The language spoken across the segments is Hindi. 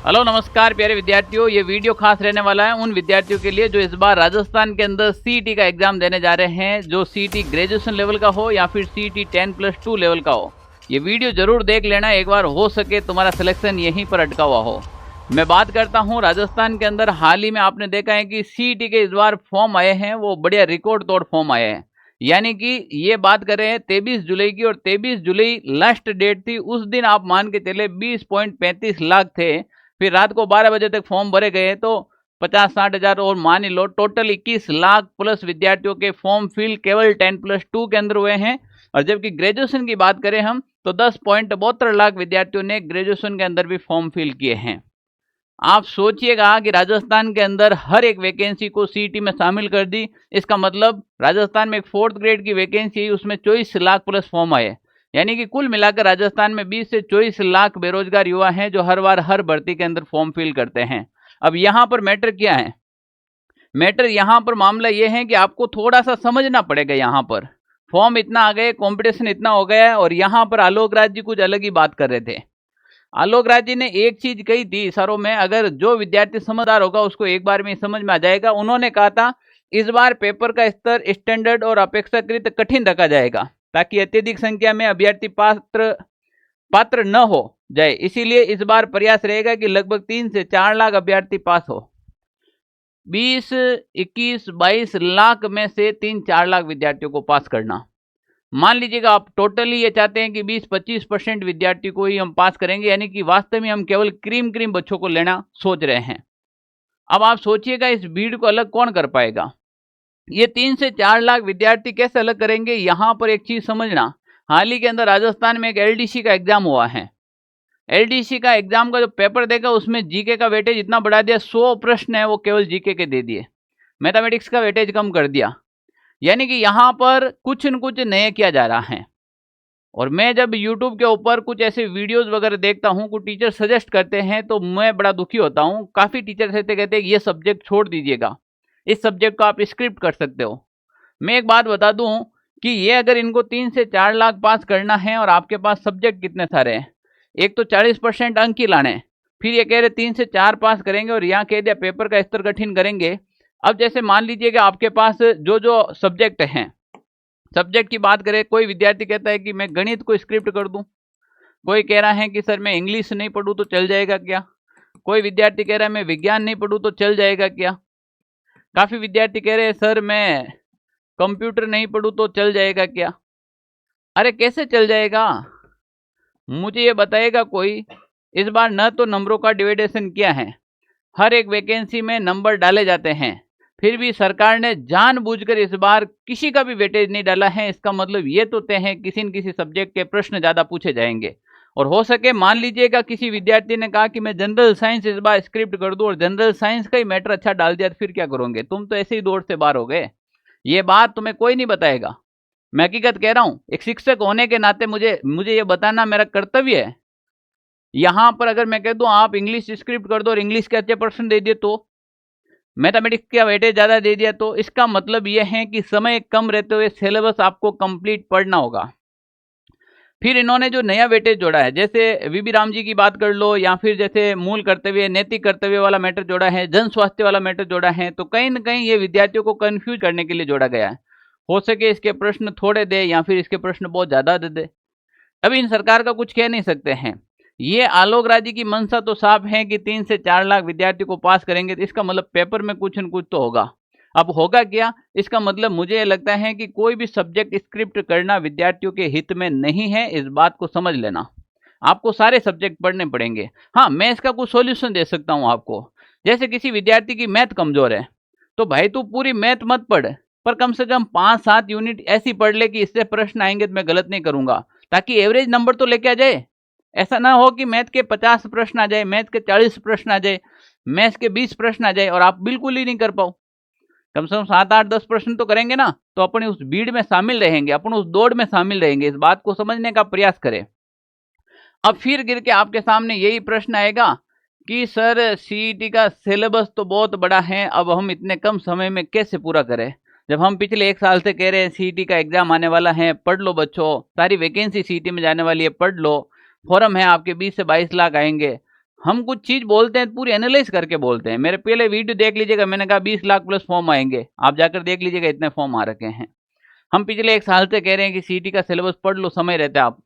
हेलो नमस्कार प्यारे विद्यार्थियों, ये वीडियो खास रहने वाला है उन विद्यार्थियों के लिए जो इस बार राजस्थान के अंदर सीईटी का एग्जाम देने जा रहे हैं, जो सीईटी ग्रेजुएशन लेवल का हो या फिर सीईटी 10+2 लेवल का हो। ये वीडियो जरूर देख लेना एक बार, हो सके तुम्हारा सिलेक्शन यहीं पर अटका हुआ हो। मैं बात करता हूँ राजस्थान के अंदर हाल ही में आपने देखा है कि सीईटी के इस बार फॉर्म आए हैं, वो बढ़िया रिकॉर्ड तोड़ फॉर्म आए हैं। यानी कि ये बात कर रहे हैं 23 जुलाई की, और 23 जुलाई लास्ट डेट थी। उस दिन आप मान के चले 20.35 लाख थे। फिर रात को 12 बजे तक फॉर्म भरे गए तो 50-60 हज़ार और मान लो टोटल 21 लाख प्लस विद्यार्थियों के फॉर्म फिल केवल 10+2 के अंदर हुए हैं। और जबकि ग्रेजुएशन की बात करें हम तो 10.72 लाख विद्यार्थियों ने ग्रेजुएशन के अंदर भी फॉर्म फिल किए हैं। आप सोचिएगा कि राजस्थान के अंदर हर एक वैकेंसी को सीईटी में शामिल कर दी। इसका मतलब राजस्थान में एक 4th ग्रेड की वैकेंसी, उसमें 24 लाख प्लस फॉर्म आए। यानी कि कुल मिलाकर राजस्थान में 20 से 24 लाख बेरोजगार युवा हैं जो हर बार हर भर्ती के अंदर फॉर्म फिल करते हैं। अब यहाँ पर मैटर क्या है? मैटर यहाँ पर मामला ये है कि आपको थोड़ा सा समझना पड़ेगा। यहाँ पर फॉर्म इतना आ गए, कंपटीशन इतना हो गया है, और यहाँ पर आलोक राज जी कुछ अलग ही बात कर रहे थे। आलोक राज जी ने एक चीज कही थी इशारों में, अगर जो विद्यार्थी समझदार होगा उसको एक बार में समझ में आ जाएगा। उन्होंने कहा था इस बार पेपर का स्तर स्टैंडर्ड और अपेक्षाकृत कठिन रखा जाएगा ताकि अत्यधिक संख्या में अभ्यर्थी पात्र न हो जाए। इसीलिए इस बार प्रयास रहेगा कि लगभग 3 से 4 लाख अभ्यर्थी पास हो। 20, 21, 22 लाख में से 3-4 लाख विद्यार्थियों को पास करना। मान लीजिएगा आप टोटली ये चाहते हैं कि 20-25% विद्यार्थी को ही हम पास करेंगे, यानी कि वास्तव में हम केवल क्रीम बच्चों को लेना सोच रहे हैं। अब आप सोचिएगा इस भीड़ को अलग कौन कर पाएगा? ये 3 से 4 लाख विद्यार्थी कैसे अलग करेंगे? यहाँ पर एक चीज समझना, हाल ही के अंदर राजस्थान में एक एलडीसी का एग्जाम हुआ है। एलडीसी का एग्जाम का जो पेपर देगा उसमें जीके का वेटेज इतना बढ़ा दिया, 100 प्रश्न है वो केवल जीके के दे दिए, मैथमेटिक्स का वेटेज कम कर दिया। यानी कि यहाँ पर कुछ न कुछ नया किया जा रहा है। और मैं जब YouTube के ऊपर कुछ ऐसे वीडियोस वगैरह देखता हूँ, कुछ टीचर सजेस्ट करते हैं तो मैं बड़ा दुखी होता हूँ। काफ़ी टीचर ऐसे कहते हैं कि ये सब्जेक्ट छोड़ दीजिएगा, इस सब्जेक्ट को आप स्क्रिप्ट कर सकते हो। मैं एक बात बता दूँ कि ये अगर इनको 3 से 4 लाख पास करना है और आपके पास सब्जेक्ट कितने सारे हैं, एक तो 40% अंक ही लाने, फिर ये कह रहे 3 से 4 पास करेंगे और यहाँ कह दिया पेपर का स्तर कठिन करेंगे। अब जैसे मान लीजिए कि आपके पास जो सब्जेक्ट हैं, सब्जेक्ट की बात करें, कोई विद्यार्थी कहता है कि मैं गणित को स्क्रिप्ट कर दूं, कोई कह रहा है कि सर मैं इंग्लिश नहीं पढ़ूं तो चल जाएगा क्या, कोई विद्यार्थी कह रहा है मैं विज्ञान नहीं पढ़ूं तो चल जाएगा क्या, काफ़ी विद्यार्थी कह रहे हैं सर मैं कंप्यूटर नहीं पढ़ूं तो चल जाएगा क्या। अरे कैसे चल जाएगा, मुझे ये बताएगा कोई। इस बार न तो नंबरों का डिवाइडेशन किया है, हर एक वैकेंसी में नंबर डाले जाते हैं, फिर भी सरकार ने जानबूझकर इस बार किसी का भी वेटेज नहीं डाला है। इसका मतलब ये तो तय है किसी न किसी सब्जेक्ट के प्रश्न ज़्यादा पूछे जाएंगे। और हो सके मान लीजिएगा किसी विद्यार्थी ने कहा कि मैं जनरल साइंस इस बार स्क्रिप्ट कर दूं और जनरल साइंस का ही मैटर अच्छा डाल दिया, तो फिर क्या करोगे? तुम तो ऐसे ही दौड़ से बाहर हो गए। ये बात तुम्हें कोई नहीं बताएगा, मैं हकीकत कह रहा हूँ। एक शिक्षक होने के नाते मुझे ये बताना मेरा कर्तव्य है। यहाँ पर अगर मैं कह दूँ आप इंग्लिश स्क्रिप्ट कर दो और इंग्लिश के अच्छे प्रश्न दे दिए तो, मैथमेटिक्स का वेटेज ज़्यादा दे दिया तो, इसका मतलब यह है कि समय कम रहते हुए सिलेबस आपको कंप्लीट पढ़ना होगा। फिर इन्होंने जो नया वेटेज जोड़ा है, जैसे वीबी राम जी की बात कर लो, या फिर जैसे मूल कर्तव्य, नैतिक कर्तव्य वाला मैटर जोड़ा है, जन स्वास्थ्य वाला मैटर जोड़ा है, तो कहीं ना कहीं ये विद्यार्थियों को कंफ्यूज करने के लिए जोड़ा गया है। हो सके इसके प्रश्न थोड़े दे या फिर इसके प्रश्न बहुत ज़्यादा दे दे। अभी इन सरकार का कुछ कह नहीं सकते हैं। ये आलोक राज जी की मंशा तो साफ है कि 3 से 4 लाख विद्यार्थी को पास करेंगे, तो इसका मतलब पेपर में कुछ न कुछ तो होगा। अब होगा क्या? इसका मतलब मुझे लगता है कि कोई भी सब्जेक्ट स्क्रिप्ट करना विद्यार्थियों के हित में नहीं है। इस बात को समझ लेना, आपको सारे सब्जेक्ट पढ़ने पड़ेंगे। हाँ, मैं इसका कुछ सॉल्यूशन दे सकता हूँ आपको। जैसे किसी विद्यार्थी की मैथ कमजोर है तो भाई तू पूरी मैथ मत पढ़, पर कम से कम 5-7 यूनिट ऐसी पढ़ ले कि इससे प्रश्न आएंगे तो मैं गलत नहीं करूंगा, ताकि एवरेज नंबर तो लेके आ जाए। ऐसा ना हो कि मैथ के 50 प्रश्न आ जाए, मैथ के 40 प्रश्न आ जाए, मैथ के 20 प्रश्न आ जाए और आप बिल्कुल ही नहीं कर पाओ। कम से कम 7-8-10 प्रश्न तो करेंगे ना, तो अपन उस भीड़ में शामिल रहेंगे, अपन उस दौड़ में शामिल रहेंगे। इस बात को समझने का प्रयास करें। अब फिर गिर के आपके सामने यही प्रश्न आएगा कि सर सीईटी का सिलेबस तो बहुत बड़ा है, अब हम इतने कम समय में कैसे पूरा करें, जब हम पिछले 1 साल से कह रहे हैं सीईटी का एग्जाम आने वाला है, पढ़ लो बच्चों, सारी वैकेंसी सीईटी में जाने वाली है, पढ़ लो, फॉर्म है आपके 20 से 22 लाख आएंगे। हम कुछ चीज बोलते हैं पूरी एनालाइज करके बोलते हैं। मेरे पहले वीडियो देख लीजिएगा, मैंने कहा 20 लाख प्लस फॉर्म आएंगे, आप जाकर देख लीजिएगा इतने फॉर्म आ रखे हैं। हम पिछले 1 साल से कह रहे हैं कि सीईटी का सिलेबस पढ़ लो, समय रहता है, आप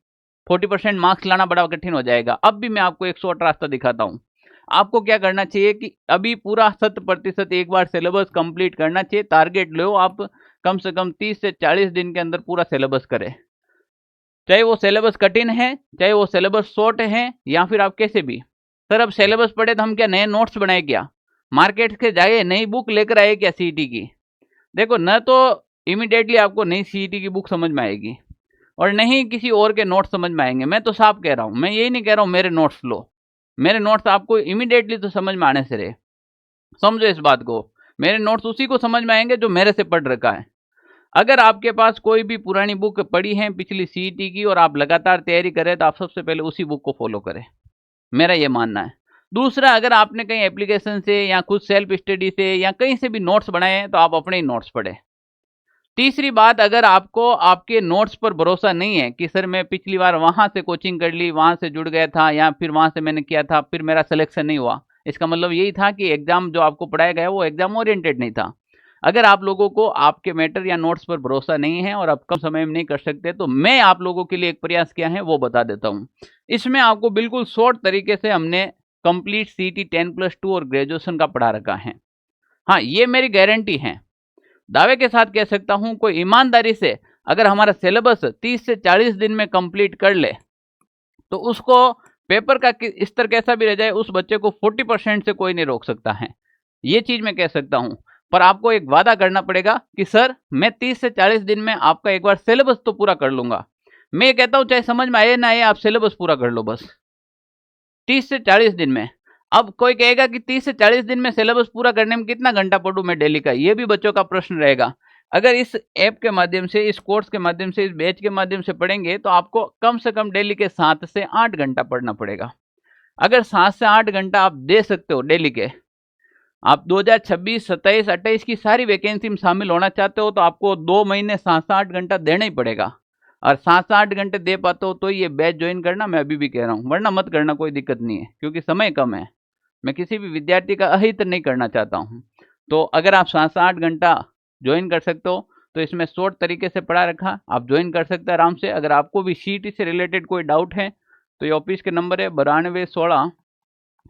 40% मार्क्स लाना बड़ा कठिन हो जाएगा। अब भी मैं आपको 108 रास्ता दिखाता हूँ। आपको क्या करना चाहिए कि अभी पूरा 100% एक बार सिलेबस कंप्लीट करना चाहिए। टारगेट लो आप, कम से कम 30 से 40 दिन के अंदर पूरा सिलेबस करें, चाहे वो सिलेबस कठिन है, चाहे वो सिलेबस शॉर्ट है, या फिर आप कैसे भी। सर अब सिलेबस पढ़े तो हम क्या नए नोट्स बनाए क्या, मार्केट के जाए नई बुक लेकर आए क्या सीईटी की? देखो, न तो इमीडिएटली आपको नई सीईटी की बुक समझ में आएगी और नहीं किसी और के नोट्स समझ में आएंगे। मैं तो साफ कह रहा हूँ, मैं यही नहीं कह रहा हूँ मेरे नोट्स लो, मेरे नोट्स आपको इमीडिएटली तो समझ में आने से रहे। समझो इस बात को, मेरे नोट्स उसी को समझ में आएंगे जो मेरे से पढ़ रखा है। अगर आपके पास कोई भी पुरानी बुक पड़ी है पिछली सीईटी की और आप लगातार तैयारी करें तो आप सबसे पहले उसी बुक को फॉलो करें, मेरा ये मानना है। दूसरा, अगर आपने कहीं एप्लीकेशन से या खुद सेल्फ स्टडी से या कहीं से भी नोट्स बनाए हैं तो आप अपने ही नोट्स पढ़ें। तीसरी बात, अगर आपको आपके नोट्स पर भरोसा नहीं है कि सर मैं पिछली बार वहां से कोचिंग कर ली, वहां से जुड़ गया था, या फिर वहां से मैंने किया था फिर मेरा सिलेक्शन नहीं हुआ, इसका मतलब यही था कि एग्जाम जो आपको पढ़ाया गया वो एग्जाम ओरिएंटेड नहीं था। अगर आप लोगों को आपके मैटर या नोट्स पर भरोसा नहीं है और आप कम समय में नहीं कर सकते, तो मैं आप लोगों के लिए एक प्रयास किया है वो बता देता हूँ। इसमें आपको बिल्कुल शॉर्ट तरीके से हमने कंप्लीट सीईटी 10+2 और ग्रेजुएशन का पढ़ा रखा है। हाँ, ये मेरी गारंटी है, दावे के साथ कह सकता हूं, कोई ईमानदारी से अगर हमारा सिलेबस 30 से 40 दिन में कंप्लीट कर ले तो उसको पेपर का स्तर कैसा भी रह जाए, उस बच्चे को 40% से कोई नहीं रोक सकता है। ये चीज मैं कह सकता हूं, पर आपको एक वादा करना पड़ेगा कि सर मैं 30 से 40 दिन में आपका एक बार सिलेबस तो पूरा कर लूंगा। मैं ये कहता हूं चाहे समझ में आए ना आए, आप सिलेबस पूरा कर लो बस 30 से 40 दिन में। अब कोई कहेगा कि 30 से 40 दिन में सिलेबस पूरा करने में कितना घंटा पढूं मैं डेली का, ये भी बच्चों का प्रश्न रहेगा। अगर इस ऐप के माध्यम से, इस कोर्स के माध्यम से, इस बैच के माध्यम से पढ़ेंगे तो आपको कम से कम डेली के 7 से 8 घंटा पढ़ना पड़ेगा। अगर 7 से 8 घंटा आप दे सकते हो डेली के, आप 2026, 27, 28 की सारी वैकेंसी में शामिल होना चाहते हो तो आपको 2 महीने 7 से 8 घंटा देना ही पड़ेगा। और 7 से 8 घंटे दे पाते हो तो ये बैच ज्वाइन करना, मैं अभी भी कह रहा हूँ, वरना मत करना, कोई दिक्कत नहीं है, क्योंकि समय कम है। मैं किसी भी विद्यार्थी का अहित नहीं करना चाहता हूँ। तो अगर आप 7 से 8 घंटा ज्वाइन कर सकते हो तो इसमें शॉर्ट तरीके से पढ़ा रखा, आप ज्वाइन कर सकते हैं आराम से। अगर आपको भी सीईटी से रिलेटेड कोई डाउट है तो ये ऑफिस के नंबर है 92 16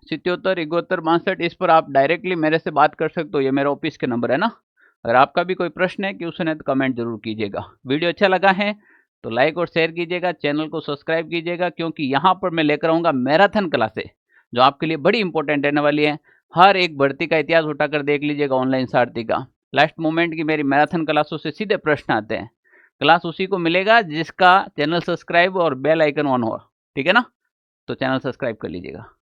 77 71 62, इस पर आप डायरेक्टली मेरे से बात कर सकते हो, ये मेरा ऑफिस के नंबर है ना। अगर आपका भी कोई प्रश्न है कि उसने, तो कमेंट जरूर कीजिएगा। वीडियो अच्छा लगा है तो लाइक और शेयर कीजिएगा, चैनल को सब्सक्राइब कीजिएगा, क्योंकि यहाँ पर मैं लेकर आऊँगा मैराथन क्लासेस जो आपके लिए बड़ी इंपॉर्टेंट रहने वाली है। हर एक भर्ती का इतिहास उठाकर देख लीजिएगा ऑनलाइन सारथी का। लास्ट मोमेंट की मेरी मैराथन क्लासों से सीधे प्रश्न आते हैं, क्लास उसी को मिलेगा जिसका चैनल सब्सक्राइब और बेल आइकन ऑन हो, ठीक है ना। तो चैनल सब्सक्राइब कर लीजिएगा।